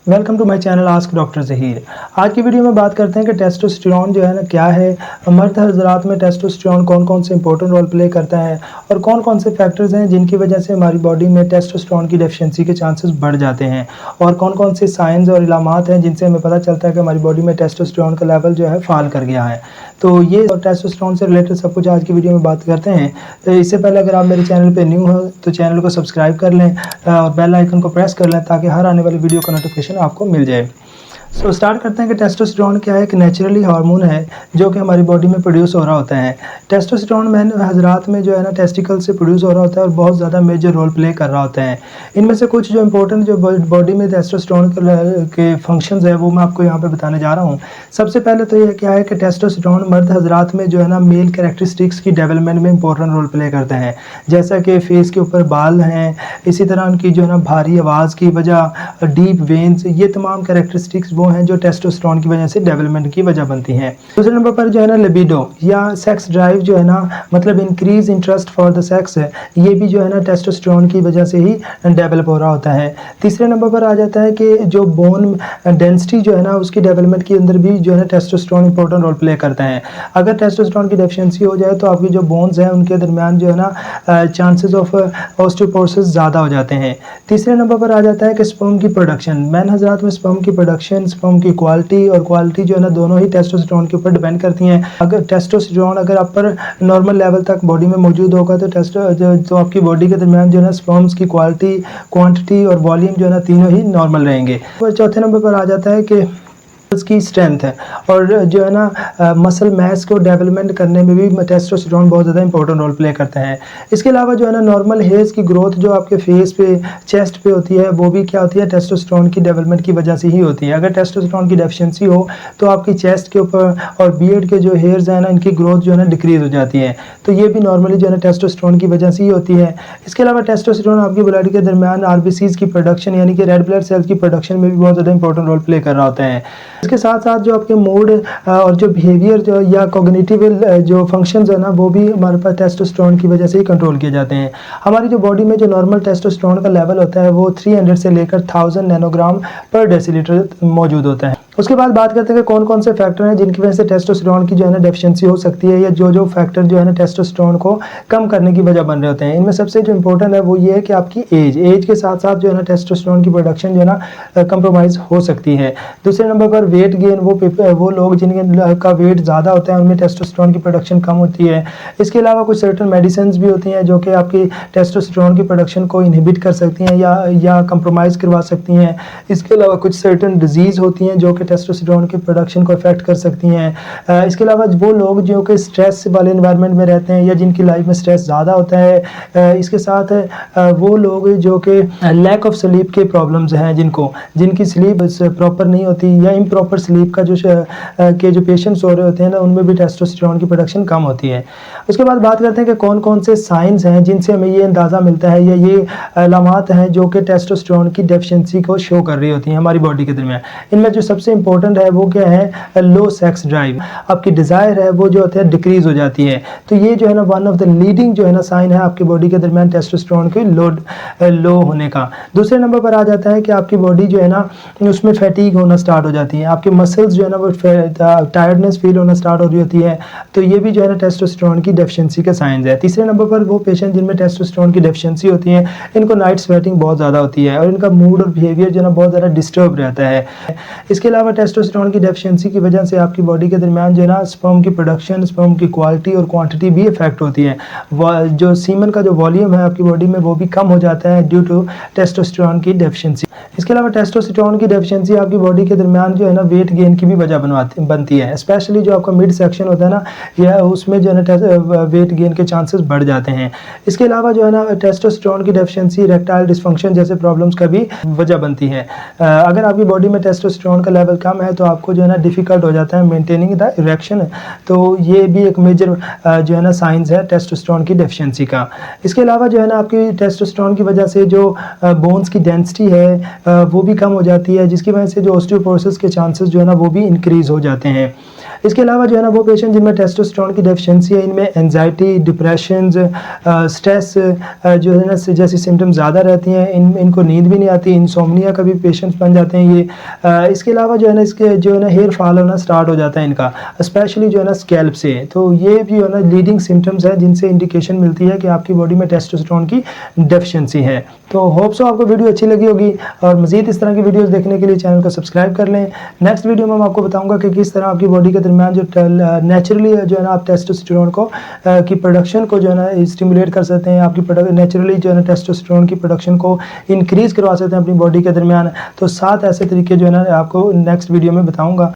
Welcome to my channel ask doctor Zaheer. आज की video में बात करते हैं कि टेस्टोस्टेरोन जो है ना क्या है, मर्द हज़रात में टेस्टोस्टेरोन कौन कौन से इंपॉर्टेंट रोल प्ले करता है और कौन कौन से फैक्टर्स हैं जिनकी वजह से हमारी बॉडी में टेस्टोस्टेरोन की डेफिशिएंसी के चांसेस बढ़ जाते हैं और कौन कौन से साइंस और इलामात हैं जिनसे हमें पता चलता है कि हमारी बॉडी में टेस्टोस्टेरोन का लेवल जो है फ़ाल कर गया है। तो ये और टेस्टोस्टेरोन से रिलेटेड सब कुछ आज की वीडियो में बात करते हैं। तो इससे पहले अगर आप मेरे चैनल पे न्यू हो तो चैनल को सब्सक्राइब कर लें और बेल आइकन को प्रेस कर लें ताकि हर आने वाली वीडियो का नोटिफिकेशन आपको मिल जाए। स्टार्ट करते हैं कि टेस्टोस्टेरोन क्या है। एक नेचुरली हार्मोन है जो कि हमारी बॉडी में प्रोड्यूस हो रहा होता है। टेस्टोस्टेरोन मैन हज़रात में जो है ना टेस्टिकल से प्रोड्यूस हो रहा होता है और बहुत ज़्यादा मेजर रोल प्ले कर रहा होता है। इनमें से कुछ जो इंपॉर्टेंट जो बॉडी में टेस्टोस्टेरोन के फंक्शंस है वो मैं आपको यहाँ पे बताने जा रहा हूँ। सबसे पहले तो ये क्या है कि टेस्टोस्टेरोन मर्द हज़रात में जो है ना मेल कैरेक्टरिस्टिक्स की डेवलपमेंट में इंपॉर्टेंट रोल प्ले करते हैं, जैसा कि फेस के ऊपर बाल हैं, इसी तरह उनकी जो है ना भारी आवाज़ की वजह, डीप वेन्स, ये तमाम कैरेक्टरिस्टिक्स वो हैं जो टेस्टोस्टेरोन की वजह से डेवलपमेंट की वजह बनती हैं। दूसरे नंबर पर जो है ना लिबिडो या सेक्स ड्राइव जो है ना, मतलब increase interest for the sex, ये भी जो है ना टेस्टोस्टेरोन की वजह से ही डेवलप हो रहा होता है। तीसरे नंबर पर आ जाता है कि जो बोन डेंसिटी जो है ना उसकी डेवलपमेंट के अंदर भी जो है टेस्टोस्टेरोन इंपॉर्टेंट रोल प्ले करता है। अगर टेस्टोस्टेरोन की डेफिशिएंसी हो जाए तो आपकी जो बोन्स हैं उनके दरमियान जो है ना चांसेस ऑफ ऑस्टियोपोरोसिस ज़्यादा हो जाते हैं। तीसरे नंबर पर आ जाता है कि स्पर्म की प्रोडक्शन, मैन हज़रात में स्पर्म की प्रोडक्शन, स्पर्म की क्वालिटी और क्वालिटी जो है ना दोनों ही टेस्टोस्टेरोन के ऊपर डिपेंड करती हैं। अगर टेस्टोस्टेरोन अगर आप पर नॉर्मल लेवल तक बॉडी में मौजूद होगा तो आपकी बॉडी के दरमियान जो है ना स्पर्म्स की क्वालिटी, क्वांटिटी और वॉल्यूम जो है ना तीनों ही नॉर्मल रहेंगे। और चौथे नंबर पर आ जाता है कि की स्ट्रेंथ है और जो है ना मसल मैस को डेवलपमेंट करने में भी टेस्टोस्टेरोन बहुत ज़्यादा इंपॉर्टेंट रोल प्ले करता है। इसके अलावा जो है ना नॉर्मल हेयर्स की ग्रोथ जो आपके फेस पे, चेस्ट पे होती है वो भी क्या होती है, टेस्टोस्टेरोन की डेवलपमेंट की वजह से ही होती है। अगर टेस्टोस्टेरोन की डेफिशिएंसी हो तो आपकी चेस्ट के ऊपर और बियर्ड के जो हेयर्स हैं ना इनकी ग्रोथ जो है ना डिक्रीज हो जाती है। तो ये भी नॉर्मली जो है ना टेस्टोस्टेरोन की वजह से ही होती है। इसके अलावा टेस्टोस्टेरोन आपकी ब्लड के दरमियान आरबीसीज की प्रोडक्शन यानी कि रेड ब्लड सेल्स की प्रोडक्शन में भी बहुत ज़्यादा इंपॉर्टेंट रोल प्ले कर रहा होता है। इसके साथ साथ जो आपके मूड और जो बिहेवियर जो या कॉग्निटिव जो फंक्शंस है ना वो भी हमारे पास टेस्टोस्टेरोन की वजह से ही कंट्रोल किए जाते हैं। हमारी जो बॉडी में जो नॉर्मल टेस्टोस्टेरोन का लेवल होता है वो 300 से लेकर 1000 नैनोग्राम पर डेसीलीटर मौजूद होता है। उसके बाद बात करते हैं कि कौन कौन से फैक्टर हैं जिनकी वजह से टेस्टोस्टेरोन की जो है ना डेफिशिएंसी हो सकती है या जो फैक्टर जो है ना टेस्टोस्टेरोन को कम करने की वजह बन रहे होते हैं। इनमें सबसे जो इंपॉर्टेंट है वो ये है कि आपकी एज के साथ साथ जो है ना टेस्टोस्टेरोन की प्रोडक्शन जो है ना कंप्रोमाइज़ हो सकती है। दूसरे नंबर पर वेट गेन, वो लोग जिनका वेट ज़्यादा होता है उनमें टेस्टोस्टेरोन की प्रोडक्शन कम होती है। इसके अलावा कुछ सर्टेन मेडिसिन्स भी होती हैं जो कि आपकी टेस्टोस्टेरोन की प्रोडक्शन को इनहिबिट कर सकती हैं या कंप्रोमाइज़ करवा सकती हैं। इसके अलावा कुछ सर्टेन डिजीज़ होती हैं जो कि टेस्टोस्टेरोन की प्रोडक्शन को अफेक्ट कर सकती हैं। इसके अलावा वो लोग जो कि स्ट्रेस वाले इन्वायरमेंट में रहते हैं या जिनकी लाइफ में स्ट्रेस ज़्यादा होता है, इसके साथ वो लोग जो कि लैक ऑफ स्लीप के प्रॉब्लम्स हैं, जिनकी स्लीप प्रॉपर नहीं होती या इम्प्रॉपर स्लीप का जो पेशेंट्स हो रहे होते हैं ना उनमें भी टेस्टोस्टेरोन की प्रोडक्शन कम होती है। उसके बाद बात करते हैं कि कौन कौन से साइंस हैं जिनसे हमें ये अंदाज़ा मिलता है या ये अलामात हैं जो कि टेस्टोस्टेरोन की डेफिशिएंसी को शो कर रही होती हैं हमारी बॉडी के दरमियान। इनमें जो सबसे इंपॉर्टेंट है वो क्या है, लो सेक्स ड्राइव, आपकी डिज़ायर है वो जो होती है डिक्रीज हो जाती है। तो ये जो है ना वन ऑफ द लीडिंग जो है ना साइन है आपकी बॉडी के दरमियान टेस्टोस्टेरोन के लो होने का। दूसरे नंबर पर आ जाता है कि आपकी बॉडी जो है ना उसमें फैटीग होना स्टार्ट हो जाती है, आपके मसल्स जो है ना वो टायर्डनेस फील होना स्टार्ट हो रही होती है। तो ये भी जो है ना टेस्टोस्टेरोन की डेफिशिएंसी का साइंस है। तीसरे नंबर पर वो पेशेंट जिनमें टेस्टोस्टेरोन की डेफिशिएंसी होती है इनको नाइट स्वेटिंग बहुत ज़्यादा होती है और इनका मूड और बिहेवियर जो है ना बहुत ज़्यादा डिस्टर्ब रहता है। इसके अलावा टेस्टोस्टेरोन की डेफिशिएंसी की वजह से आपकी बॉडी के दरमियान जो है ना स्पर्म की प्रोडक्शन, स्पर्म की क्वालिटी और क्वांटिटी भी इफेक्ट होती है। जो सीमन का जो वॉल्यूम है आपकी बॉडी में वो भी कम हो जाता है ड्यू टू टेस्टोस्टेरोन की डेफिशिएंसी। इसके अलावा टेस्टोस्टेरोन की डेफिशिएंसी आपकी बॉडी के दरमियान जो है ना वेट गेन की भी वजह बनती है, स्पेशली जो आपका मिड सेक्शन होता है ना या उसमें जो है ना वेट गेन के चांसेस बढ़ जाते हैं। इसके अलावा जो है ना टेस्टोस्टेरोन की डेफिशिएंसी इरेक्टाइल डिसफंक्शन जैसे प्रॉब्लम्स का भी वजह बनती है। अगर आपकी बॉडी में टेस्टोस्टेरोन का लेवल लेवल कम है तो आपको जो है ना डिफ़िकल्ट हो जाता है मेंटेनिंग द इरेक्शन। तो ये भी एक मेजर जो है ना साइंस है टेस्टोस्टेरोन की डेफिशिएंसी का। इसके अलावा जो है ना आपकी टेस्टोस्टेरोन की वजह से जो बोन्स की डेंसिटी है वो भी कम हो जाती है, जिसकी वजह से जो ऑस्टियोपोरोसिस के चांसेस जो है ना वो भी इंक्रीज़ हो जाते हैं। इसके अलावा जो है ना वो पेशेंट जिनमें टेस्टोस्टेरोन की डेफिशिएंसी है, इनमें एंजाइटी, डिप्रेशंस, स्ट्रेस जो है ना जैसी सिम्पटम्स ज़्यादा रहती हैं, इनको नींद भी नहीं आती, इंसोम्निया का भी पेशेंट्स बन जाते हैं ये। इसके अलावा जो है ना इसके जो है ना हेयर फॉल होना स्टार्ट हो जाता है इनका, स्पेशली जो है ना स्कैल्प से। तो ये भी जो है ना लीडिंग सिम्पटम्स हैं जिनसे इंडिकेशन मिलती है कि आपकी बॉडी में टेस्टोस्टेरोन की डेफिशिएंसी है। तो होप सो आपको वीडियो अच्छी लगी होगी, और मज़ीद इस तरह की वीडियोस देखने के लिए चैनल को सब्सक्राइब कर लें। नेक्स्ट वीडियो में मैं आपको बताऊंगा कि किस तरह आपकी बॉडी के दरमियान जो नेचुरली जो है ना आप टेस्टोस्टेरोन को की प्रोडक्शन को जो है ना स्टिमुलेट कर सकते हैं, आपकी नेचुरली जो है ना टेस्टोस्टेरोन की प्रोडक्शन को इंक्रीज़ करवा सकते हैं अपनी बॉडी के दरमियान। तो 7 ऐसे तरीके जो है ना आपको नेक्स्ट वीडियो में बताऊँगा।